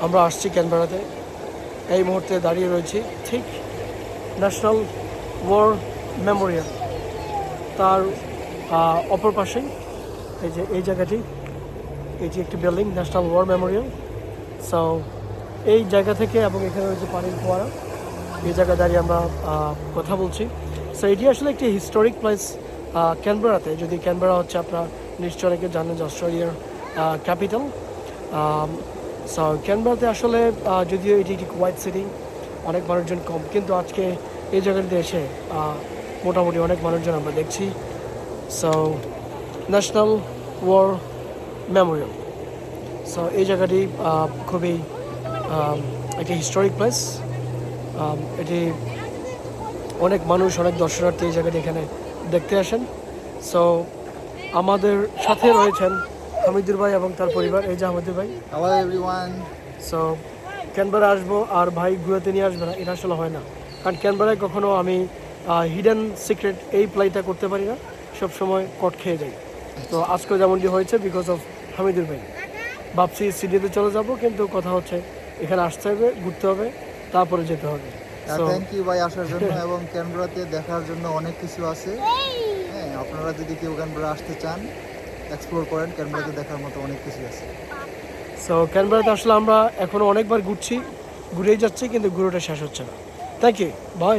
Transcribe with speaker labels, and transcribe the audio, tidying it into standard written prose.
Speaker 1: আমরা আসছি ক্যানবেরাতে, এই মুহূর্তে দাঁড়িয়ে রয়েছি ঠিক ন্যাশনাল ওয়ার মেমোরিয়াল তার অপর পাশেই এই যে এই জায়গাটি, এই যে একটি building national war memorial. So এই জায়গা থেকে এবং এখানে রয়েছে পানির ফোয়ারা, এই জায়গায় দাঁড়িয়ে আমরা কথা বলছি। সো এটি আসলে একটি হিস্টোরিক প্লেস ক্যানবেরাতে। যদি ক্যানবেরা হচ্ছে আপনারা নিশ্চয় অনেকে জানেন যে অস্ট্রেলিয়ার ক্যাপিটাল। সো ক্যানবেরাতে আসলে যদিও এটি একটি কোয়াইট সিটি, অনেক মানুষজন কম, কিন্তু আজকে এই জায়গাটিতে এসে মোটামুটি অনেক মানুষজন আমরা দেখছি। So national war memorial, so এই জায়গাটি খুবই একটি হিস্টোরিক প্লেস। এটি অনেক মানুষ, অনেক দর্শনার্থী এই জায়গাটি এখানে দেখতে আসেন। সো আমাদের সাথে রয়েছেন হামিদুর ভাই এবং তার পরিবার। এই যে হামিদুর ভাই।
Speaker 2: Hello everyone.
Speaker 1: সো ক্যানবেরা আসবো আর ভাই ঘুরাতে নিয়ে আসবে না, এটা আসলে হয় না। কারণ ক্যানবেরায় কখনো আমি হিডেন সিক্রেট এই প্লেটা করতে পারি না, সবসময় কট খেয়ে যাই। তো আজকে যেমনটি হয়েছে বিকজ অফ হামিদুর ভাই। ভাবছি সিডনিতে চলে যাব, কিন্তু কথা হচ্ছে এখানে আসতে হবে, ঘুরতে হবে, তারপরে যেতে হবে।
Speaker 2: থ্যাংক ইউ ভাই আসার জন্য এবং ক্যানবেরাতে দেখার জন্য অনেক কিছু আছে। হ্যাঁ, আপনারা যদি কেউ ক্যানবেরা আসতে চান, এক্সপ্লোর করেন, ক্যানবেরাতে দেখার মতো অনেক কিছু আছে।
Speaker 1: সো ক্যানবেরাতে আসলে আমরা এখনও অনেকবার ঘুরছি, ঘুরেই যাচ্ছি, কিন্তু ঘুরেটা শেষ হচ্ছে না। Thank you, by.